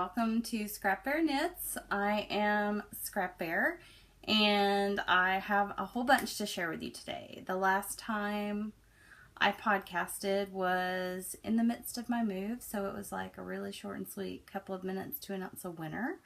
welcome to Scrap Bear Knits. I am Scrap Bear and I have a whole bunch to share with you today. The last time I podcasted was in the midst of my move, so it was like a really short and sweet couple of minutes to announce a winner.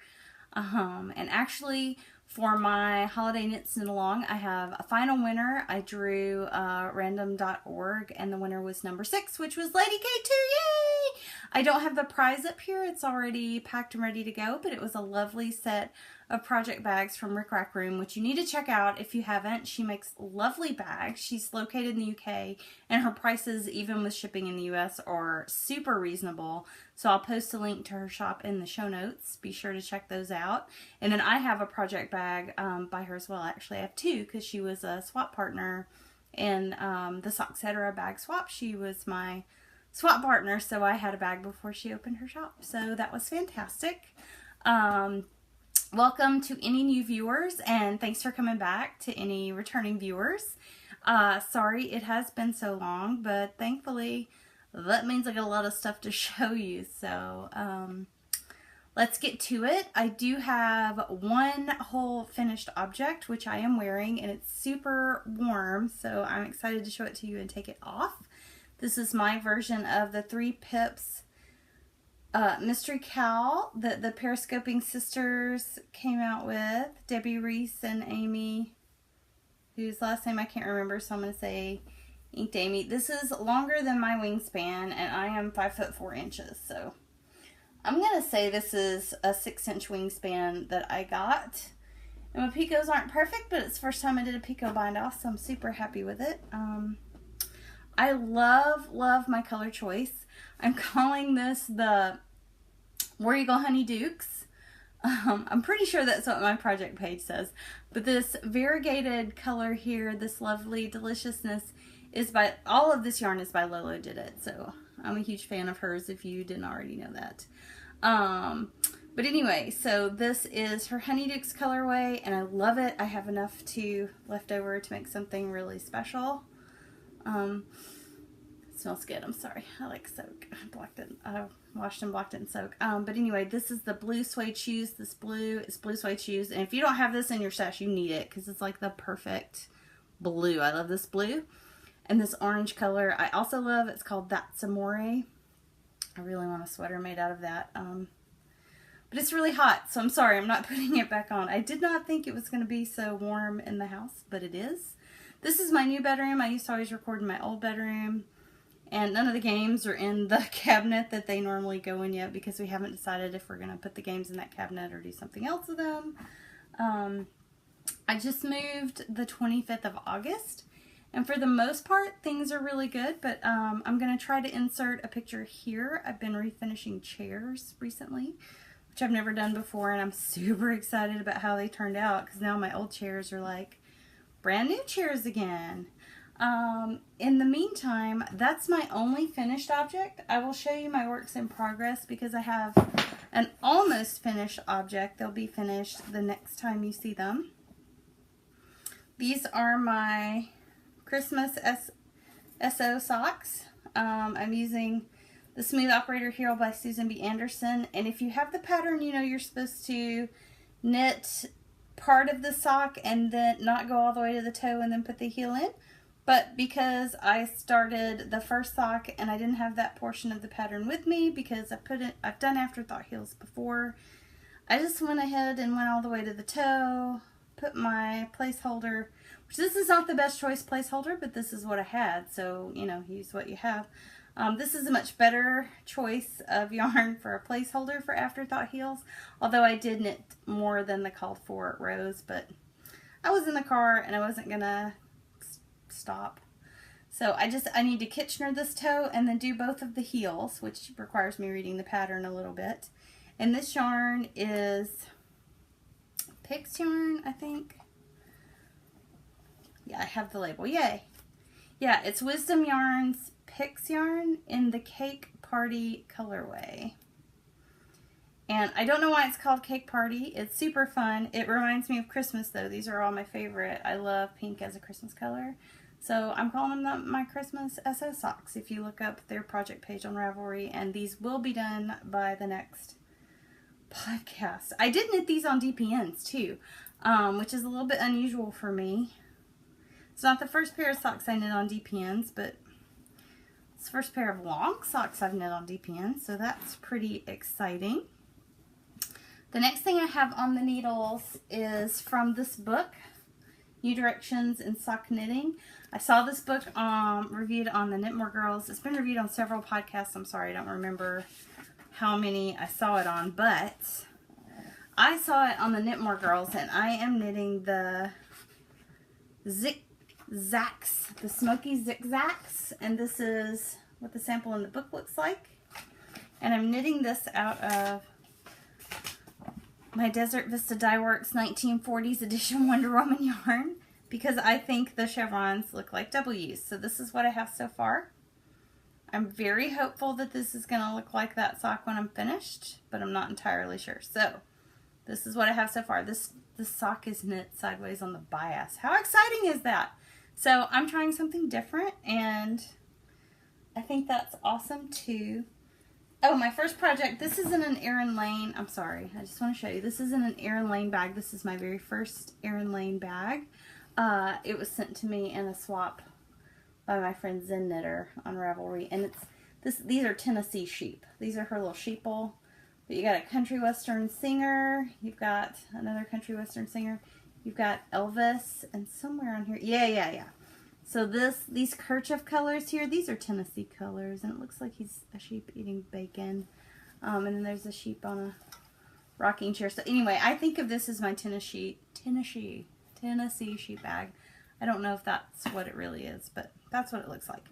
And actually, for my holiday knits knit along, I have a final winner. I drew random.org, and the winner was number 6, which was Lady K2. Yay! I don't have the prize up here. It's already packed and ready to go, but it was a lovely set of project bags from Ravelry Group, which you need to check out if you haven't. She makes lovely bags. She's located in the UK, and her prices, even with shipping in the US, are super reasonable. So I'll post a link to her shop in the show notes. Be sure to check those out. And then I have a project bag by her as well. Actually, I have 2 because she was a swap partner in the Socksetera bag swap. She was my swap partner, so I had a bag before she opened her shop. So that was fantastic. Welcome to any new viewers, and thanks for coming back to any returning viewers. Sorry it has been so long, but thankfully that means I got a lot of stuff to show you. So let's get to it. I do have one whole finished object, which I am wearing, and it's super warm, so I'm excited to show it to you and take it off. This is my version of the 3 Pips Mystery Cowl that the Periscoping Sisters came out with. Debbie Reese and Amy, whose last name I can't remember, so I'm going to say Inked Amy. This is longer than my wingspan, and I am 5'4", so I'm going to say this is a 6-inch wingspan that I got. And my picots aren't perfect, but it's the first time I did a picot bind off, so I'm super happy with it. I love my color choice. I'm calling this the War Eagle Honey Dukes. I'm pretty sure that's what my project page says. But this variegated color here, this lovely deliciousness, is by, all of this yarn is by Lolo Did It. So I'm a huge fan of hers if you didn't already know that. But anyway, so this is her Honey Dukes colorway, and I love it. I have enough left over to make something really special. It smells good. I'm sorry. I like soak. I washed and blocked it in soak. But anyway, this is the blue suede shoes. This blue is blue suede shoes. And if you don't have this in your stash, you need it because it's like the perfect blue. I love this blue. And this orange color I also love. It's called That's Amore. I really want a sweater made out of that. But it's really hot, so I'm sorry. I'm not putting it back on. I did not think it was going to be so warm in the house, but it is. This is my new bedroom. I used to always record in my old bedroom. And none of the games are in the cabinet that they normally go in yet because we haven't decided if we're going to put the games in that cabinet or do something else with them. I just moved the 25th of August. And for the most part, things are really good. But I'm going to try to insert a picture here. I've been refinishing chairs recently, which I've never done before. And I'm super excited about how they turned out because now my old chairs are like brand new chairs again. In the meantime, that's my only finished object. I will show you my works in progress because I have an almost finished object. They'll be finished the next time you see them. These are my Christmas SO socks. I'm using the Smooth Operator Hero by Susan B. Anderson. And if you have the pattern, you know you're supposed to knit part of the sock and then not go all the way to the toe and then put the heel in. But because I started the first sock and I didn't have that portion of the pattern with me because I've done afterthought heels before, I just went ahead and went all the way to the toe, put my placeholder, which this is not the best choice placeholder, but this is what I had, so you know, use what you have. This is a much better choice of yarn for a placeholder for afterthought heels, although I did knit more than the called for rows, but I was in the car and I wasn't gonna stop. So I need to Kitchener this toe and then do both of the heels, which requires me reading the pattern a little bit. And this yarn is Pix yarn, I think. Yeah, I have the label. Yay. Yeah, it's Wisdom Yarns Pix yarn in the Cake Party colorway. And I don't know why it's called Cake Party. It's super fun. It reminds me of Christmas though. These are all my favorite. I love pink as a Christmas color. So I'm calling them my Christmas SO socks if you look up their project page on Ravelry, and these will be done by the next podcast. I did knit these on DPNs too, which is a little bit unusual for me. It's not the first pair of socks I knit on DPNs, but it's the first pair of long socks I've knit on DPNs, so that's pretty exciting. The next thing I have on the needles is from this book, New Directions in Sock Knitting. I saw this book reviewed on the Knit More Girls. It's been reviewed on several podcasts. I'm sorry, I don't remember how many I saw it on, but I saw it on the Knit More Girls, and I am knitting the zigzags, the smoky zigzags, and this is what the sample in the book looks like. And I'm knitting this out of my Desert Vista Dye Works 1940s edition Wonder Woman yarn, because I think the chevrons look like W's. So this is what I have so far. I'm very hopeful that this is going to look like that sock when I'm finished, but I'm not entirely sure. So this is what I have so far. This sock is knit sideways on the bias. How exciting is that? So I'm trying something different, and I think that's awesome too. Oh, my first project, this is in an Erin Lane. I'm sorry, I just want to show you. This is in an Erin Lane bag. This is my very first Erin Lane bag. It was sent to me in a swap by my friend Zen Knitter on Ravelry, and these are Tennessee sheep. These are her little sheeple. But you got a country western singer. You've got another country western singer. You've got Elvis, and somewhere on here, yeah. So these kerchief colors here, these are Tennessee colors, and it looks like he's a sheep eating bacon. And then there's a sheep on a rocking chair. So anyway, I think of this as my Tennessee sheep bag. I don't know if that's what it really is, but that's what it looks like.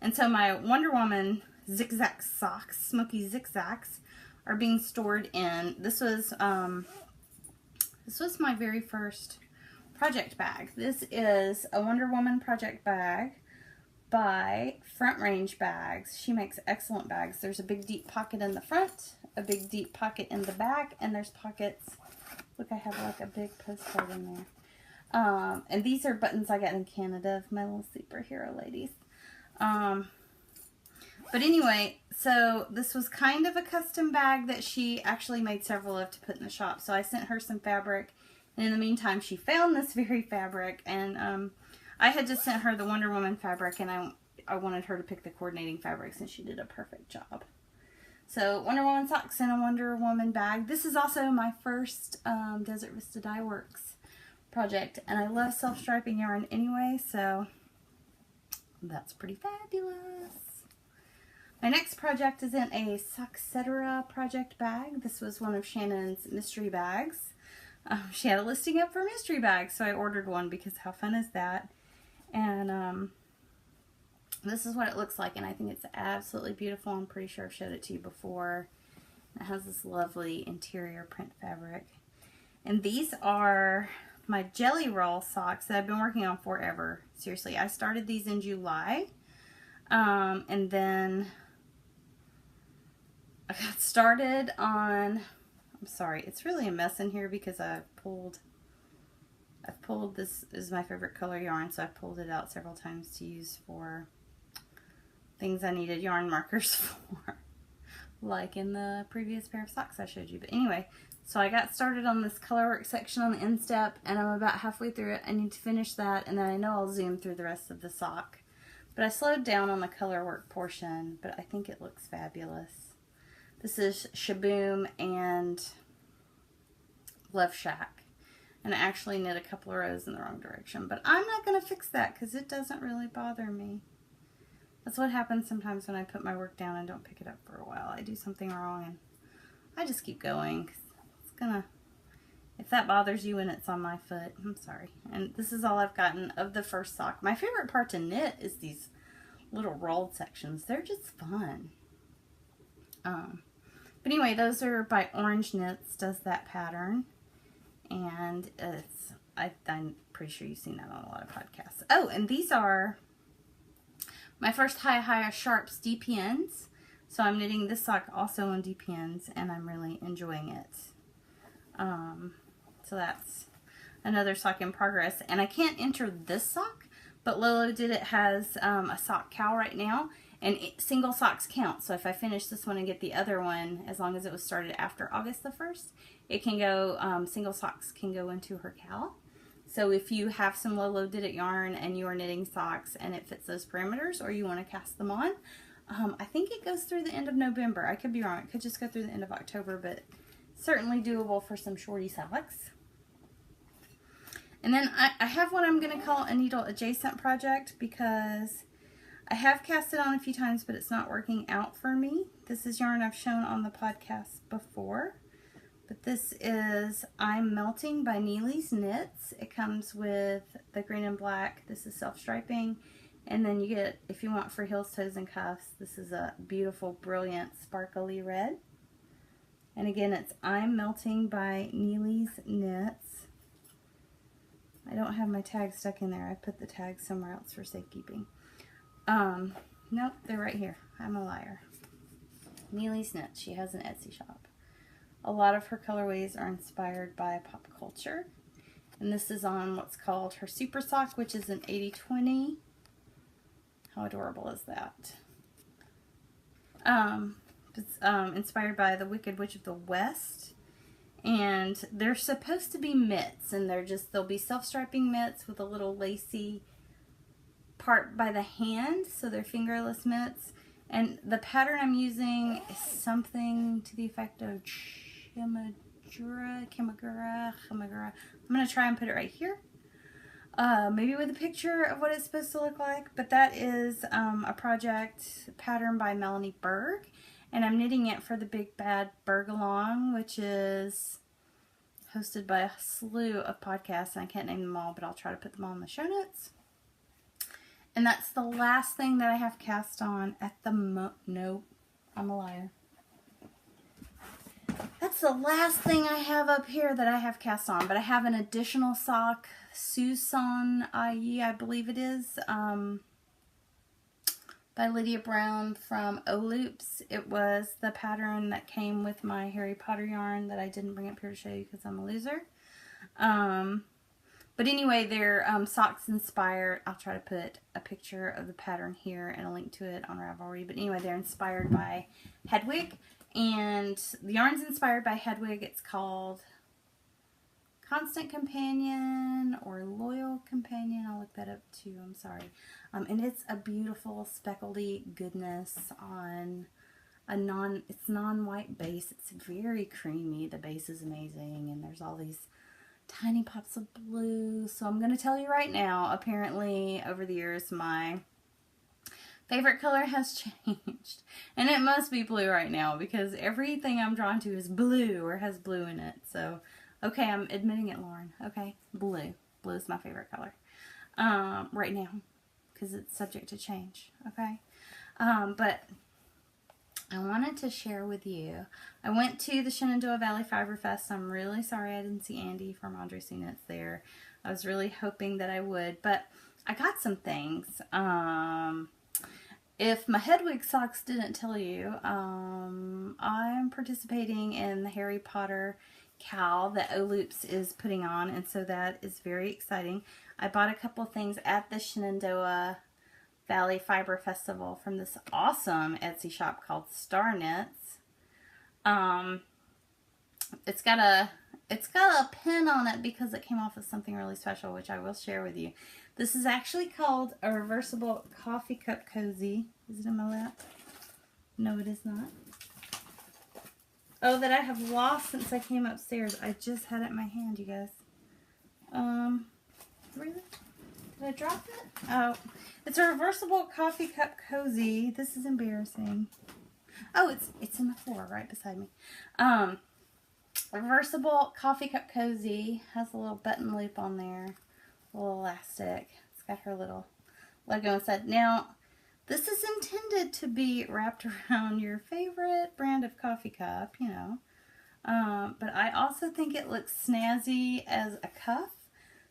And so my Wonder Woman zigzag socks, smoky zigzags, are being stored in. This was my very first project bag. This is a Wonder Woman project bag by Front Range Bags. She makes excellent bags. There's a big deep pocket in the front, a big deep pocket in the back, and there's pockets. Look, I have like a big postcard in there. And these are buttons I got in Canada of my little superhero ladies. But anyway, so this was kind of a custom bag that she actually made several of to put in the shop. So I sent her some fabric, and in the meantime, she found this very fabric, and I had just sent her the Wonder Woman fabric, and I wanted her to pick the coordinating fabrics, and she did a perfect job. So Wonder Woman socks in a Wonder Woman bag. This is also my first Desert Vista Dye Works project, and I love self-striping yarn anyway, so that's pretty fabulous. My next project is in a Socksetera project bag. This was one of Shannon's mystery bags. She had a listing up for mystery bags, so I ordered one because how fun is that? And this is what it looks like, and I think it's absolutely beautiful. I'm pretty sure I've showed it to you before. It has this lovely interior print fabric. And these are my Jelly Roll socks that I've been working on forever. Seriously, I started these in July, and then I got started on, I'm sorry, it's really a mess in here because I've pulled, this is my favorite color yarn, so I've pulled it out several times to use for things I needed yarn markers for, like in the previous pair of socks I showed you. But anyway, so I got started on this colorwork section on the instep, and I'm about halfway through it. I need to finish that, and then I know I'll zoom through the rest of the sock. But I slowed down on the colorwork portion, but I think it looks fabulous. This is Shaboom and Love Shack, and I actually knit a couple of rows in the wrong direction, but I'm not going to fix that because it doesn't really bother me. That's what happens sometimes when I put my work down and don't pick it up for a while. I do something wrong and I just keep going. It's gonna, if that bothers you and it's on my foot, I'm sorry. And this is all I've gotten of the first sock. My favorite part to knit is these little rolled sections. They're just fun. But anyway, those are by Orange Knits, does that pattern. And it's, I'm pretty sure you've seen that on a lot of podcasts. Oh, and these are my first High Sharps DPNs. So I'm knitting this sock also on DPNs, and I'm really enjoying it. So that's another sock in progress. And I can't enter this sock, but Lolo Did It has a sock cowl right now. And single socks count. So if I finish this one and get the other one, as long as it was started after August the 1st, it can go, single socks can go into her cowl. So if you have some low did it yarn and you are knitting socks and it fits those parameters, or you want to cast them on, I think it goes through the end of November. I could be wrong. It could just go through the end of October, but certainly doable for some shorty socks. And then I have what I'm going to call a needle adjacent project, because I have cast it on a few times, but it's not working out for me. This is yarn I've shown on the podcast before, but this is I'm Melting by Neely's Knits. It comes with the green and black. This is self-striping, and then you get, if you want for heels, toes, and cuffs, this is a beautiful, brilliant, sparkly red. And again, it's I'm Melting by Neely's Knits. I don't have my tag stuck in there. I put the tag somewhere else for safekeeping. Nope, they're right here. I'm a liar. Neely's Knits. She has an Etsy shop. A lot of her colorways are inspired by pop culture. And this is on what's called her Super Sock, which is an 80/20. How adorable is that? It's inspired by the Wicked Witch of the West. And they're supposed to be mitts, and they'll be self-striping mitts with a little lacy part by the hand, so they're fingerless mitts. And the pattern I'm using is something to the effect of Chimagura. I'm going to try and put it right here. Maybe with a picture of what it's supposed to look like, but that is a project pattern by Melanie Berg, and I'm knitting it for the Big Bad Berg-along, which is hosted by a slew of podcasts, and I can't name them all, but I'll try to put them all in the show notes. And that's the last thing that I have cast on at the no, I'm a liar. That's the last thing I have up here that I have cast on, but I have an additional sock, Susan I believe it is, by Lydia Brown from O-Loops. It was the pattern that came with my Harry Potter yarn that I didn't bring up here to show you because I'm a loser. But anyway, they're socks inspired. I'll try to put a picture of the pattern here and a link to it on Ravelry. But anyway, they're inspired by Hedwig. And the yarn's inspired by Hedwig. It's called Constant Companion or Loyal Companion. I'll look that up too. I'm sorry. And it's a beautiful speckledy goodness on a it's non-white base. It's very creamy. The base is amazing. And there's all these tiny pops of blue. So I'm going to tell you right now, apparently over the years my favorite color has changed. And it must be blue right now because everything I'm drawn to is blue or has blue in it. So, okay, I'm admitting it, Lauren. Okay, blue. Blue is my favorite color right now because it's subject to change. Okay, but I wanted to share with you. I went to the Shenandoah Valley Fiber Fest. I'm really sorry I didn't see Andy from Andre C. Knits there. I was really hoping that I would, but I got some things. If my Hedwig socks didn't tell you, I'm participating in the Harry Potter cowl that O-Loops is putting on, and so that is very exciting. I bought a couple things at the Shenandoah Valley Fiber Festival from this awesome Etsy shop called Star Knits. It's got a pin on it because it came off of something really special, which I will share with you. This is actually called a reversible coffee cup cozy. Is it in my lap? No, it is not. Oh, that I have lost since I came upstairs. I just had it in my hand, you guys. Really? Did I drop it? Oh, it's a reversible coffee cup cozy. This is embarrassing. Oh, it's in the floor right beside me. Reversible coffee cup cozy. Has a little button loop on there. A little elastic. It's got her little logo inside. Now, this is intended to be wrapped around your favorite brand of coffee cup, you know. But I also think it looks snazzy as a cuff.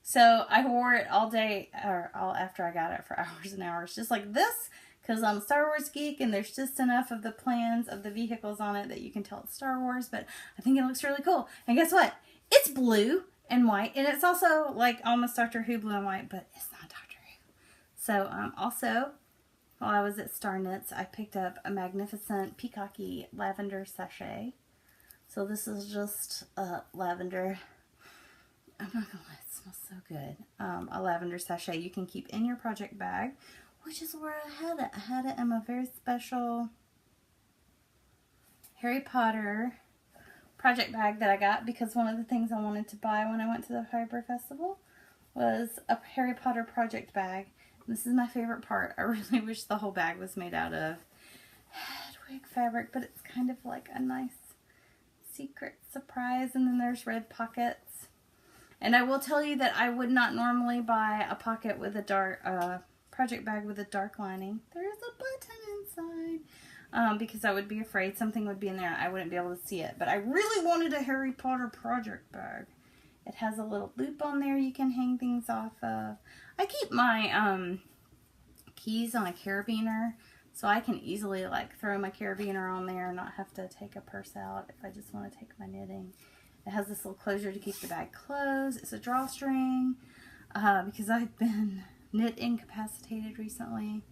So I wore it all day, or all after I got it for hours and hours, just like this, because I'm a Star Wars geek and there's just enough of the plans of the vehicles on it that you can tell it's Star Wars, but I think it looks really cool. And guess what? It's blue and white, and it's also like almost Doctor Who blue and white, but it's not Doctor Who. So also, while I was at Star Knits, I picked up a magnificent peacocky lavender sachet. So this is just lavender. I'm not gonna lie, it smells so good. A lavender sachet you can keep in your project bag, which is where I had it. I had it in my very special Harry Potter project bag that I got because one of the things I wanted to buy when I went to the Fiber Festival was a Harry Potter project bag. This is my favorite part. I really wish the whole bag was made out of Hedwig fabric, but it's kind of like a nice secret surprise. And then there's red pockets. And I will tell you that I would not normally buy a pocket with a dark project bag with a dark lining. There's a button inside because I would be afraid something would be in there and I wouldn't be able to see it. But I really wanted a Harry Potter project bag. It has a little loop on there you can hang things off of. I keep my keys on a carabiner, so I can easily like throw my carabiner on there and not have to take a purse out if I just want to take my knitting. It has this little closure to keep the bag closed. It's a drawstring because I've been knit incapacitated recently.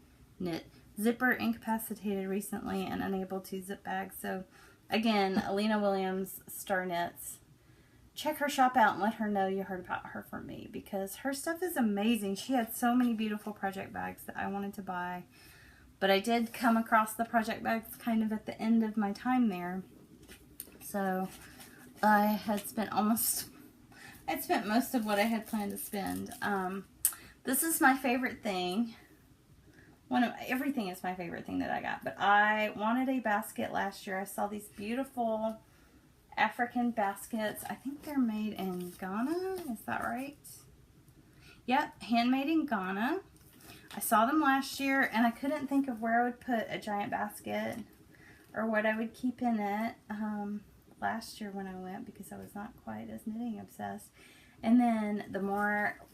Zipper incapacitated recently and unable to zip bags. So again, Alina Williams, Star Knits. Check her shop out and let her know you heard about her from me because her stuff is amazing. She had so many beautiful project bags that I wanted to buy. But I did come across the project bags kind of at the end of my time there. So I had spent most of what I had planned to spend. This is my favorite thing. Everything is my favorite thing that I got. But I wanted a basket last year. I saw these beautiful African baskets. I think they're made in Ghana. Is that right? Yep, handmade in Ghana. I saw them last year and I couldn't think of where I would put a giant basket or what I would keep in it last year when I went because I was not quite as knitting obsessed. And then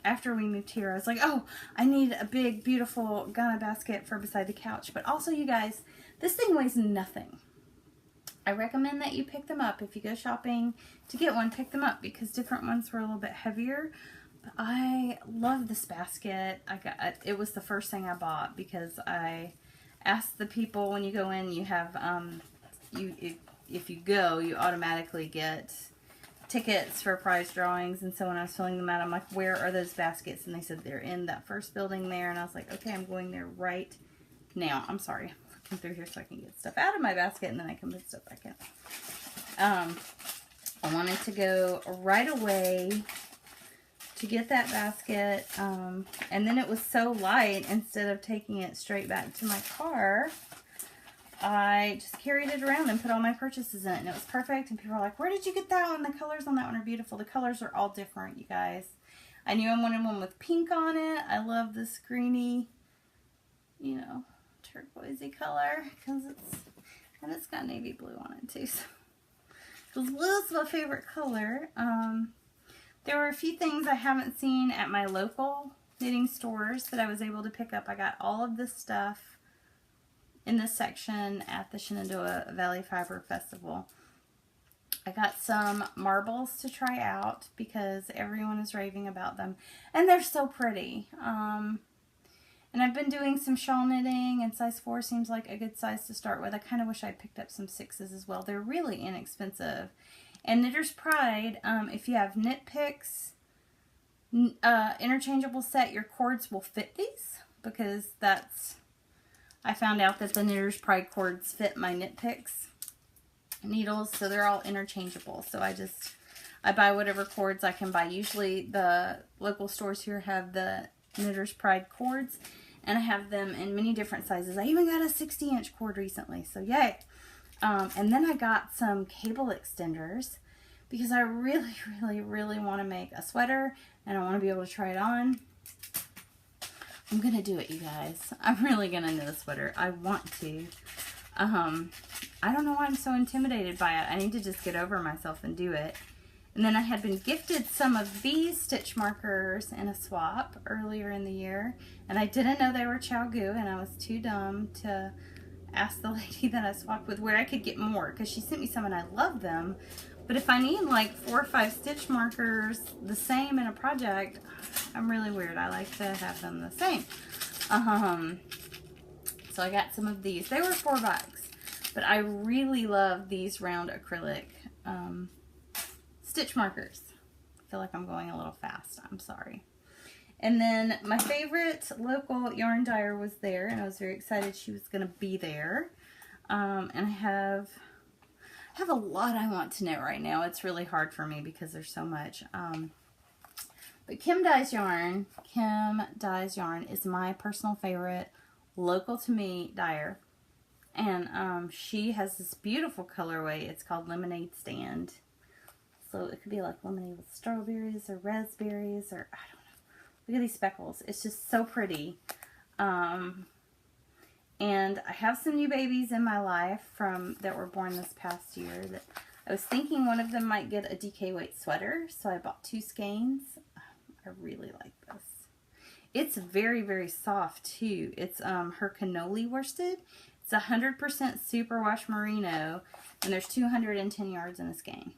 after we moved here, I was like, oh, I need a big, beautiful Ghana basket for beside the couch. But also, you guys, this thing weighs nothing. I recommend that you pick them up. If you go shopping to get one, pick them up because different ones were a little bit heavier. But I love this basket. It was the first thing I bought because I asked the people when you go in, you have, if you go, you automatically get tickets for prize drawings. And so when I was filling them out, I'm like, where are those baskets? And they said they're in that first building there. And I was like, okay, I'm going there right now. I'm sorry. I'm through here so I can get stuff out of my basket and then I can put stuff back in. I wanted to go right away to get that basket. And then it was so light, instead of taking it straight back to my car, I just carried it around and put all my purchases in it, and it was perfect. And people were like, where did you get that one? The colors on that one are beautiful. The colors are all different, you guys. I knew I wanted one with pink on it. I love this greeny, you know, turquoisey color because it's got navy blue on it too. Because blue is my favorite color. There were a few things I haven't seen at my local knitting stores that I was able to pick up. I got all of this stuff in this section at the Shenandoah Valley Fiber Festival. I got some marbles to try out because everyone is raving about them. And they're so pretty. And I've been doing some shawl knitting, and size 4 seems like a good size to start with. I kind of wish I picked up some 6s as well. They're really inexpensive. And Knitter's Pride, if you have knit picks, interchangeable set, your cords will fit these, because I found out that the Knitter's Pride cords fit my knit picks needles, so they're all interchangeable. So I buy whatever cords I can buy. Usually the local stores here have the Knitter's Pride cords, and I have them in many different sizes. I even got a 60-inch cord recently, so yay. And then I got some cable extenders because I really, really, really want to make a sweater, and I want to be able to try it on. I'm going to do it, you guys. I'm really going to knit a sweater. I want to. I don't know why I'm so intimidated by it. I need to just get over myself and do it. And then I had been gifted some of these stitch markers in a swap earlier in the year, and I didn't know they were ChowGoo, and I was too dumb to ask the lady that I swapped with where I could get more, because she sent me some and I love them. But if I need like 4 or 5 stitch markers the same in a project, I'm really weird. I like to have them the same. So I got some of these. They were $4, but I really love these round acrylic stitch markers. I feel like I'm going a little fast. I'm sorry. And then my favorite local yarn dyer was there, and I was very excited she was going to be there. And I have a lot I want to knit right now. It's really hard for me because there's so much. But Kim Dye's Yarn is my personal favorite local to me dyer. And she has this beautiful colorway. It's called Lemonade Stand. So it could be like lemonade with strawberries or raspberries or I don't know. Look at these speckles. It's just so pretty. And I have some new babies in my life that were born this past year. That I was thinking one of them might get a DK weight sweater, so I bought 2 skeins. I really like this. It's very, very soft too. It's her cannoli worsted. It's 100% superwash merino, and there's 210 yards in a skein.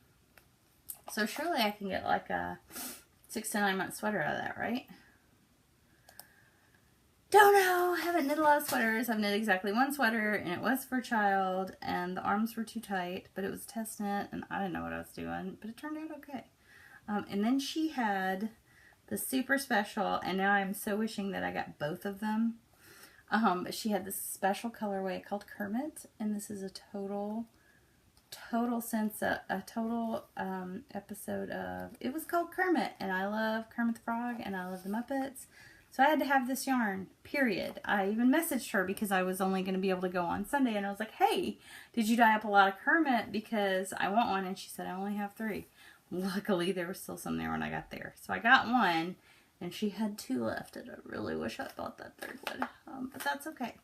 So surely I can get like a 6 to 9 month sweater out of that, right? Don't know. I haven't knit a lot of sweaters. I've knit exactly 1 sweater, and it was for a child, and the arms were too tight, but it was test knit, and I didn't know what I was doing, but it turned out okay. And then she had the super special, and now I'm so wishing that I got both of them. But she had this special colorway called Kermit, and this is a total episode of, it was called Kermit, and I love Kermit the Frog, and I love the Muppets. So I had to have this yarn, period. I even messaged her because I was only going to be able to go on Sunday, and I was like, hey, did you dye up a lot of Kermit? Because I want one, and she said, I only have 3. Luckily, there was still some there when I got there. So I got 1, and she had 2 left, and I really wish I bought that 3rd one, but that's okay.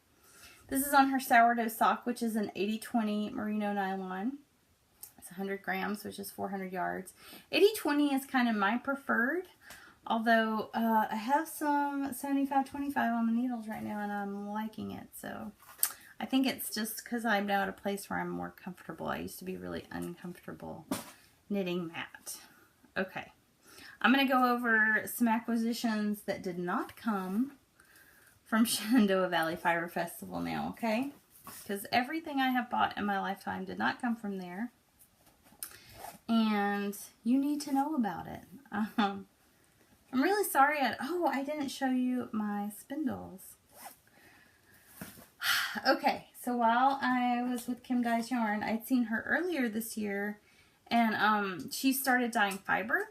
This is on her sourdough sock, which is an 80-20 merino nylon. It's 100 grams, which is 400 yards. 80-20 is kind of my preferred, although I have some 75-25 on the needles right now, and I'm liking it. So I think it's just because I'm now at a place where I'm more comfortable. I used to be really uncomfortable knitting that. Okay. I'm going to go over some acquisitions that did not come from Shenandoah Valley Fiber Festival now, okay? Because everything I have bought in my lifetime did not come from there. And you need to know about it. I'm really sorry. I didn't show you my spindles. Okay, so while I was with Kim Dye's Yarn, I'd seen her earlier this year, and she started dyeing fiber.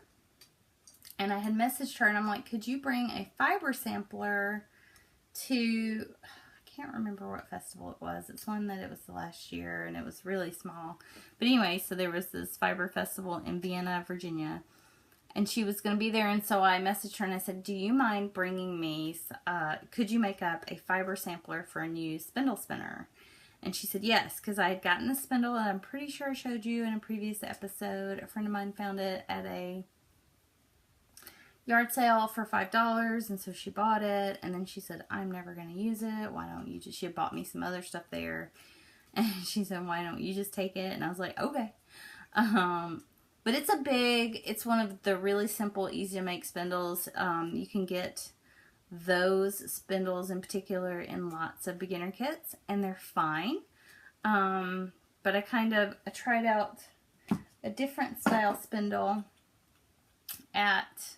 And I had messaged her, and I'm like, could you bring a fiber sampler to, I can't remember what festival it was. It's one that it was the last year, and it was really small. But anyway, so there was this fiber festival in Vienna, Virginia, and she was going to be there. And so I messaged her, and I said, do you mind bringing me, could you make up a fiber sampler for a new spindle spinner? And she said yes, because I had gotten the spindle, and I'm pretty sure I showed you in a previous episode. A friend of mine found it at a yard sale for $5, and so she bought it, and then she said, I'm never going to use it. Why don't you just, she had bought me some other stuff there, and she said, why don't you just take it? And I was like, okay. But it's one of the really simple, easy to make spindles. You can get those spindles in particular in lots of beginner kits, and they're fine. But I tried out a different style spindle at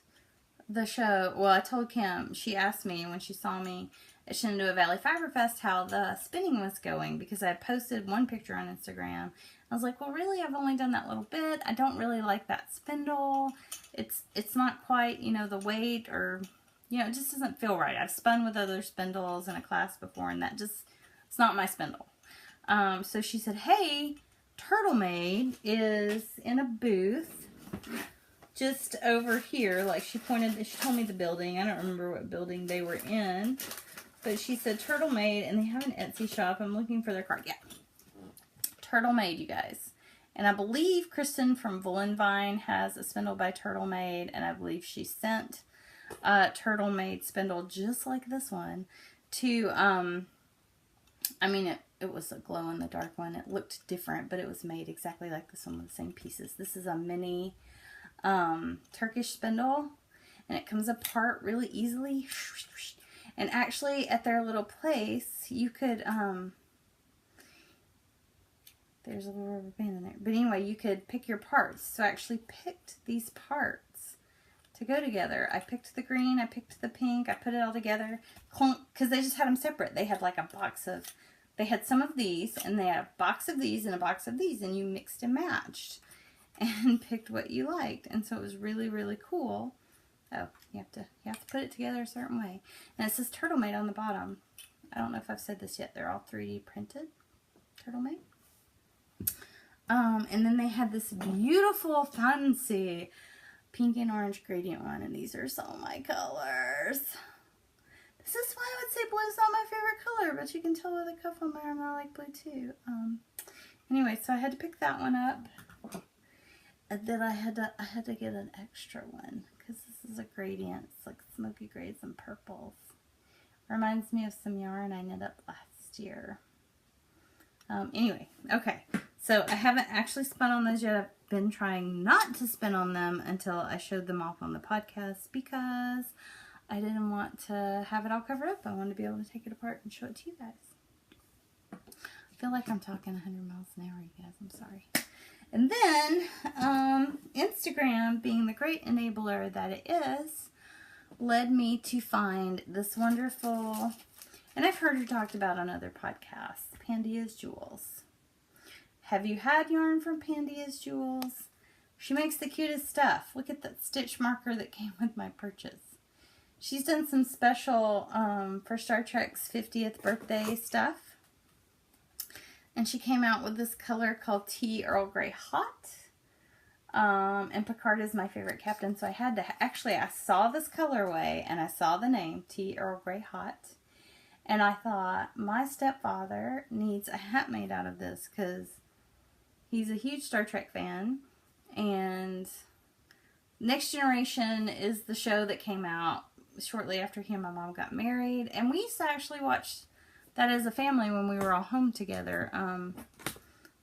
the show. Well, I told Kim, she asked me when she saw me at Shenandoah Valley Fiber Fest how the spinning was going, because I had posted one picture on Instagram. I was like, well, really, I've only done that little bit. I don't really like that spindle. It's not quite, the weight, or, it just doesn't feel right. I've spun with other spindles in a class before, and it's not my spindle. So she said, hey, Turtle Maid is in a booth just over here. Like, she told me the building. I don't remember what building they were in, but she said Turtle Maid, and they have an Etsy shop. I'm looking for their card. Yeah, Turtle Maid, you guys. And I believe Kristen from Vine has a spindle by Turtle Maid, and I believe she sent a Turtle Maid spindle just like this one to, it was a glow-in-the-dark one. It looked different, but it was made exactly like this one with the same pieces. This is a mini Turkish spindle, and it comes apart really easily. And actually at their little place, you could, there's a little rubber band in there. But anyway, you could pick your parts. So I actually picked these parts to go together. I picked the green, I picked the pink, I put it all together. Because they just had them separate. They had like a box of, they had some of these, and they had a box of these and a box of these, and you mixed and matched and picked what you liked. And so it was really, really cool. Oh, you have to put it together a certain way. And it says Turtle Made on the bottom. I don't know if I've said this yet. They're all 3D printed. Turtle Made. And then they had this beautiful, fancy pink and orange gradient one. And these are so my colors. This is why I would say blue is not my favorite color. But you can tell by the cuff on my arm I like blue too. Anyway, so I had to pick that one up. And then I had to get an extra one. Because this is a gradient. It's like smoky grays and purples. Reminds me of some yarn I knit up last year. Anyway, okay. So I haven't actually spun on those yet. I've been trying not to spin on them until I showed them off on the podcast because I didn't want to have it all covered up. I wanted to be able to take it apart and show it to you guys. I feel like I'm talking 100 miles an hour, you guys. I'm sorry. And then, Instagram, being the great enabler that it is, led me to find this wonderful, and I've heard her talked about on other podcasts, Pandia's Jewels. Have you had yarn from Pandia's Jewels? She makes the cutest stuff. Look at that stitch marker that came with my purchase. She's done some special for Star Trek's 50th birthday stuff. And she came out with this color called Tea Earl Grey Hot. And Picard is my favorite captain. So I had to, actually I saw this colorway and I saw the name, Tea Earl Grey Hot. And I thought, my stepfather needs a hat made out of this because he's a huge Star Trek fan. And Next Generation is the show that came out shortly after he and my mom got married. And we used to actually watch that as a family when we were all home together,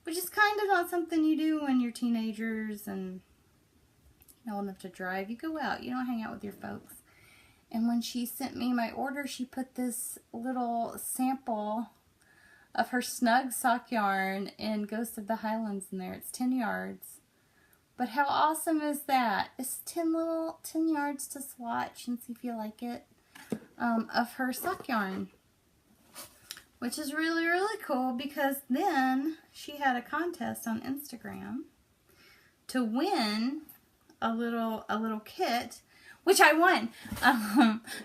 which is kind of not something you do when you're teenagers and you're old enough to drive. You go out, you don't hang out with your folks. And when she sent me my order, she put this little sample of her snug sock yarn in Ghost of the Highlands in there. It's 10 yards. But how awesome is that? It's 10 yards to swatch and see if you like it, of her sock yarn. Which is really, really cool because then she had a contest on Instagram to win a little kit, which I won.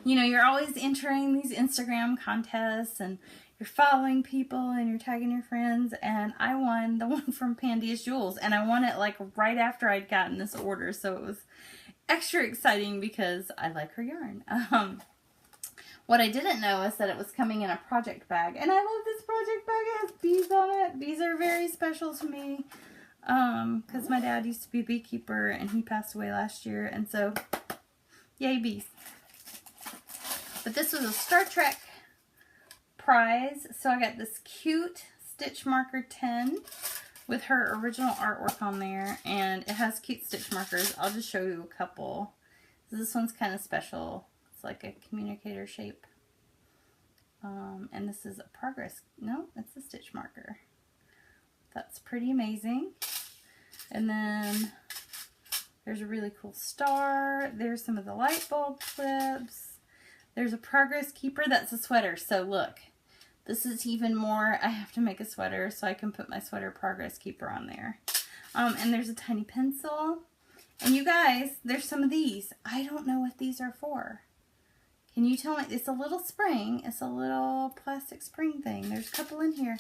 You know, you're always entering these Instagram contests and you're following people and you're tagging your friends, and I won the one from Pandia's Jewels, and I won it like right after I'd gotten this order, so it was extra exciting because I like her yarn. What I didn't know is that it was coming in a project bag. And I love this project bag. It has bees on it. Bees are very special to me. Because my dad used to be a beekeeper and he passed away last year. And so, yay bees. But this was a Star Trek prize. So I got this cute stitch marker 10 with her original artwork on there. And it has cute stitch markers. I'll just show you a couple. This one's kind of special. It's like a communicator shape. And this is a progress. No, it's a stitch marker. That's pretty amazing. And then there's a really cool star. There's some of the light bulb clips. There's a progress keeper. That's a sweater. So look, this is even more. I have to make a sweater so I can put my sweater progress keeper on there. And there's a tiny pencil. And you guys, there's some of these. I don't know what these are for. Can you tell me? It's a little spring. It's a little plastic spring thing. There's a couple in here.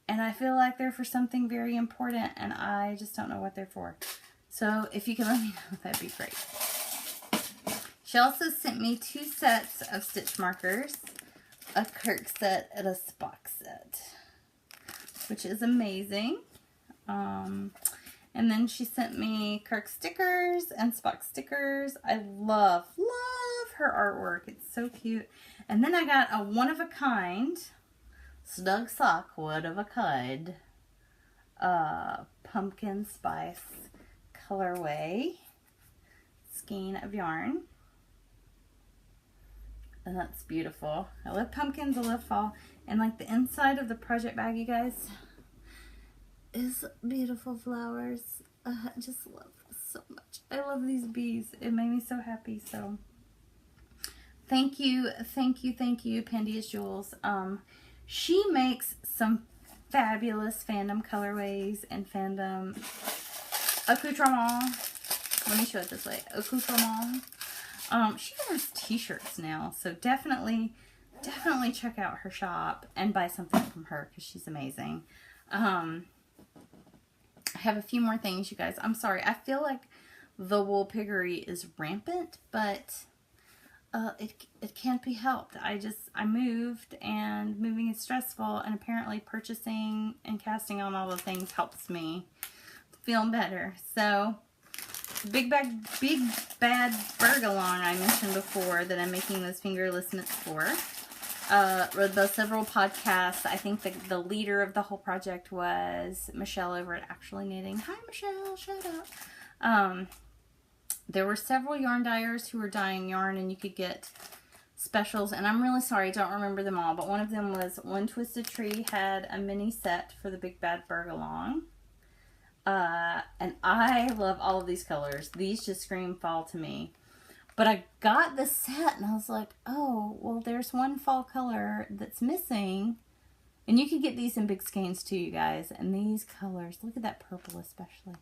And I feel like they're for something very important. And I just don't know what they're for. So if you can let me know, that'd be great. She also sent me 2 sets of stitch markers. A Kirk set and a Spock set. Which is amazing. And then she sent me Kirk stickers and Spock stickers. I love her artwork. It's so cute. And then I got a one-of-a-kind snug sock, one-of-a-kind pumpkin spice colorway skein of yarn. And that's beautiful. I love pumpkins, I love fall. And like the inside of the project bag, you guys, is beautiful flowers. I just love this so much. I love these bees. It made me so happy. So thank you, Pandia's Jewels. She makes some fabulous fandom colorways and fandom accoutrements. Let me show it this way. Accoutrements. She has t-shirts now, so definitely check out her shop and buy something from her because she's amazing. I have a few more things, you guys. I'm sorry. I feel like the wool piggery is rampant, but it can't be helped. I moved, and moving is stressful, and apparently purchasing and casting on all the things helps me feel better. So Big Bad Bergalong I mentioned before that I'm making those fingerless mitts for. The several podcasts, I think the leader of the whole project was Michelle over at Actually Knitting. Hi Michelle, shout out. There were several yarn dyers who were dyeing yarn, and you could get specials, and I'm really sorry I don't remember them all, but one of them was One Twisted Tree had a mini set for the Big Bad Bergalong. And I love all of these colors. These just scream fall to me. But I got the set and I was like, oh, well, there's one fall color that's missing. And you can get these in big skeins too, you guys. And these colors, look at that purple especially.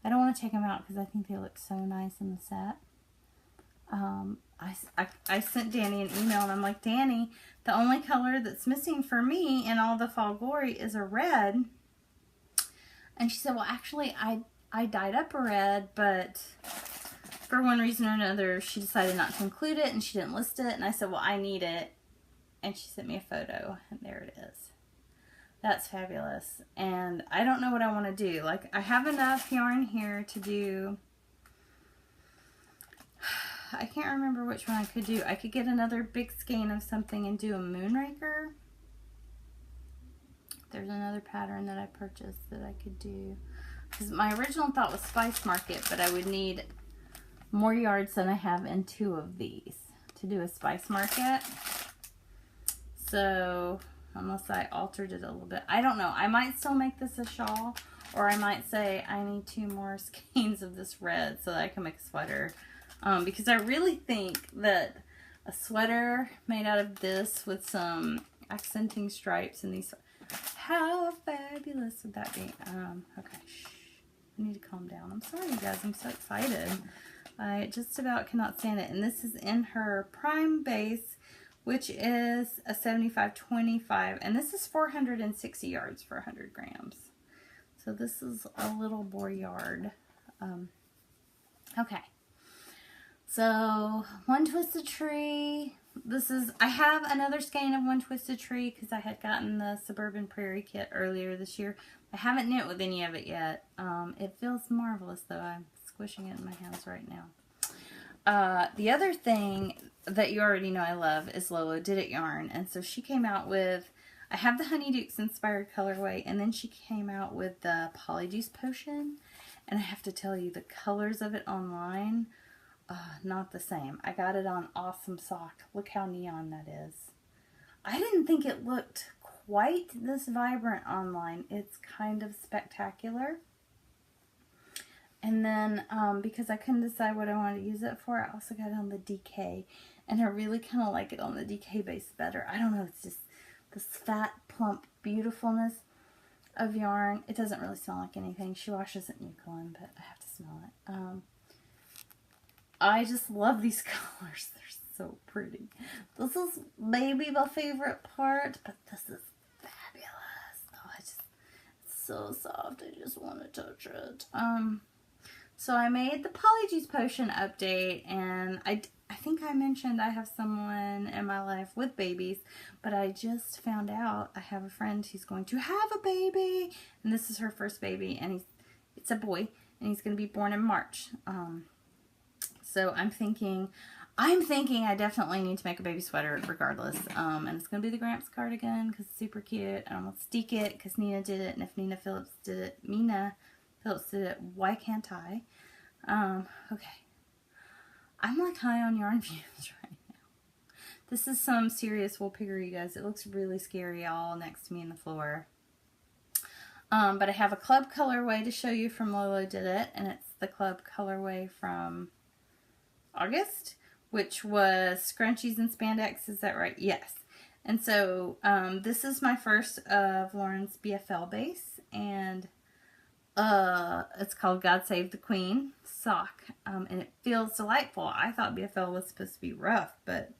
I don't want to take them out because I think they look so nice in the set. I sent Danny an email and I'm like, Danny, the only color that's missing for me in all the fall glory is a red. And she said, well, actually, I dyed up a red, but for one reason or another, she decided not to include it, and she didn't list it. And I said, well, I need it. And she sent me a photo, and there it is. That's fabulous. And I don't know what I want to do. Like, I have enough yarn here to do... I can't remember which one I could do. I could get another big skein of something and do a moonraker. There's another pattern that I purchased that I could do. Because my original thought was Spice Market, but I would need more yards than I have in 2 of these to do a Spice Market. So, unless I altered it a little bit. I don't know. I might still make this a shawl, or I might say I need 2 more skeins of this red so that I can make a sweater. Because I really think that a sweater made out of this with some accenting stripes and these... How fabulous would that be? Okay, shh. I need to calm down. I'm sorry, you guys. I'm so excited. I just about cannot stand it. And this is in her prime base, which is a 75-25. And this is 460 yards for 100 grams. So this is a little more yard. Okay. So, One Twisted Tree... I have another skein of One Twisted Tree because I had gotten the Suburban Prairie kit earlier this year. I haven't knit with any of it yet. It feels marvelous though. I'm squishing it in my hands right now. The other thing that you already know I love is Lolo Did It yarn. And so she came out with, I have the Honeydukes inspired colorway, and then she came out with the Polyjuice Potion. And I have to tell you, the colors of it online, not the same. I got it on Awesome Sock. Look how neon that is. I didn't think it looked quite this vibrant online. It's kind of spectacular. And then, because I couldn't decide what I wanted to use it for, I also got it on the DK. And I really kind of like it on the DK base better. I don't know, it's just this fat, plump beautifulness of yarn. It doesn't really smell like anything. She washes it in Eucalyptus, but I have to smell it. I just love these colors. They're so pretty. This is maybe my favorite part, but this is fabulous. Oh, it's so soft. I just want to touch it. So I made the Polyjuice Potion update, and I think I mentioned I have someone in my life with babies, but I just found out I have a friend who's going to have a baby, and this is her first baby, and it's a boy, and he's going to be born in March. So I'm thinking I definitely need to make a baby sweater regardless. And it's going to be the Gramps cardigan because it's super cute. And I'm going to steek it because Nina did it. And if Mina Phillips did it, why can't I? Okay. I'm like high on yarn fumes right now. This is some serious wool piggery, you guys. It looks really scary all next to me in the floor. But I have a club colorway to show you from Lolo Did It, and it's the club colorway from August, which was scrunchies and spandex. Is that right? Yes. And so this is my first of Lauren's BFL base, and it's called God Save the Queen sock, and it feels delightful. I thought BFL was supposed to be rough, but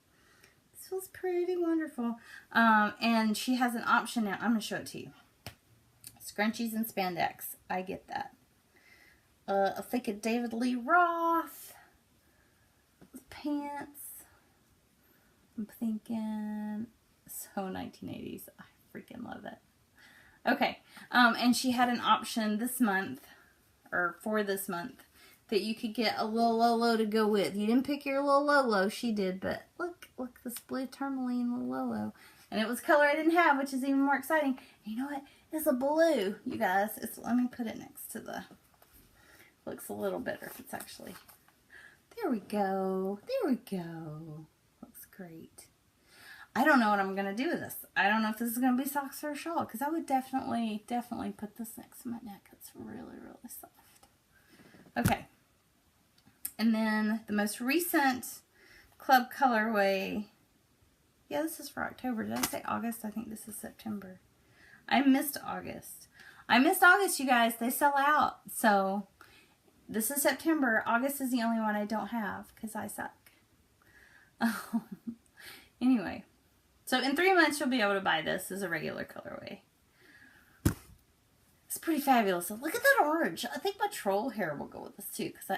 this feels pretty wonderful. And she has an option now. I'm going to show it to you. Scrunchies and spandex. I get that. I think of David Lee Roth pants. I'm thinking so 1980s. I freaking love it. Okay, and she had an option this month, or for this month, that you could get a little Lolo to go with. You didn't pick your little Lolo, she did, but look, this blue tourmaline little Lolo. And it was color I didn't have, which is even more exciting. And you know what? It's a blue, you guys. Let me put it next to the, looks a little better if it's actually, there we go. There we go. Looks great. I don't know what I'm going to do with this. I don't know if this is going to be socks or a shawl, because I would definitely put this next to my neck. It's really, really soft. Okay. And then the most recent club colorway. Yeah, this is for October. Did I say August? I think this is September. I missed August. You guys. They sell out. So this is September. August is the only one I don't have because I suck. Anyway. So in 3 months, you'll be able to buy this as a regular colorway. It's pretty fabulous. So look at that orange. I think my troll hair will go with this too, because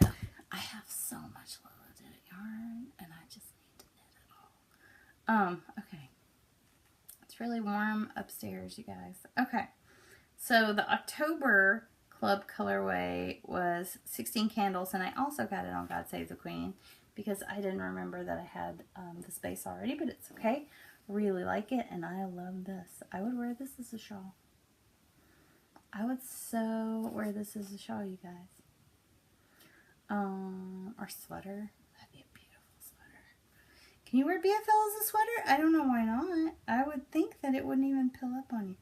I have so much Lolo Did It yarn, and I just need to knit it all. Okay. It's really warm upstairs, you guys. Okay. So the October club colorway was 16 candles, and I also got it on God Save the Queen because I didn't remember that I had the space already, but it's okay. Really like it, and I love this. I would wear this as a shawl. I would so wear this as a shawl, you guys. Or sweater. That'd be a beautiful sweater. Can you wear BFL as a sweater? I don't know why not. I would think that it wouldn't even pill up on you.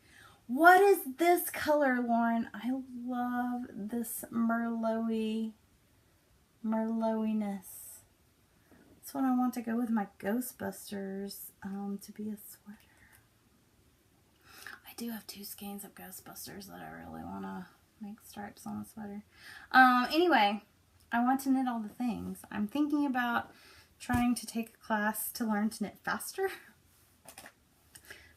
What is this color, Lauren? I love this Merlot-iness. That's what I want to go with my Ghostbusters to be a sweater. I do have 2 skeins of Ghostbusters that I really want to make stripes on a sweater. Anyway, I want to knit all the things. I'm thinking about trying to take a class to learn to knit faster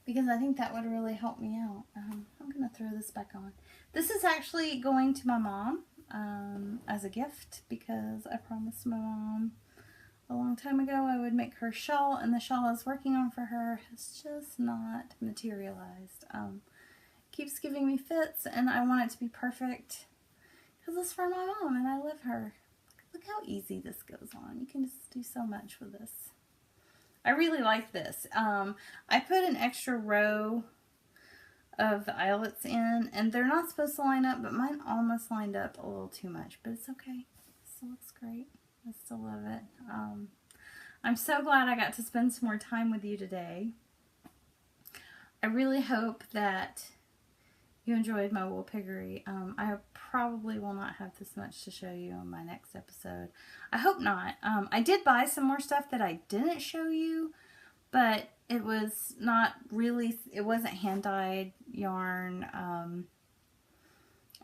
because I think that would really help me out. I'm going to throw this back on. This is actually going to my mom as a gift because I promised my mom a long time ago I would make her shawl, and the shawl I was working on for her has just not materialized. Keeps giving me fits, and I want it to be perfect because it's for my mom and I love her. Look how easy this goes on. You can just do so much with this. I really like this. I put an extra row of the eyelets in, and they're not supposed to line up, but mine almost lined up a little too much, but it's okay. It still looks great. I still love it. I'm so glad I got to spend some more time with you today. I really hope that you enjoyed my wool piggery. I probably will not have this much to show you on my next episode. I hope not. I did buy some more stuff that I didn't show you, but it was not really, it wasn't hand-dyed yarn.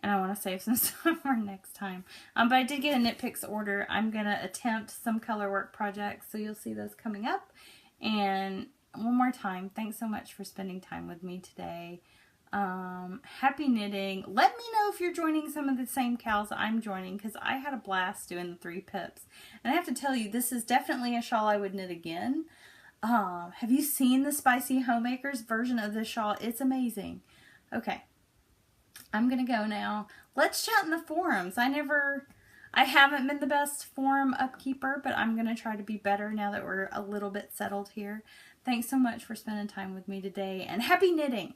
And I want to save some stuff for next time. But I did get a Knit Picks order. I'm going to attempt some color work projects, so you'll see those coming up. And one more time, thanks so much for spending time with me today. Happy knitting. Let me know if you're joining some of the same cows I'm joining, because I had a blast doing the 3 pips. And I have to tell you, this is definitely a shawl I would knit again. Have you seen the Spicy Homemakers version of this shawl? It's amazing. Okay. I'm going to go now. Let's chat in the forums. I haven't been the best forum upkeeper, but I'm going to try to be better now that we're a little bit settled here. Thanks so much for spending time with me today, and happy knitting!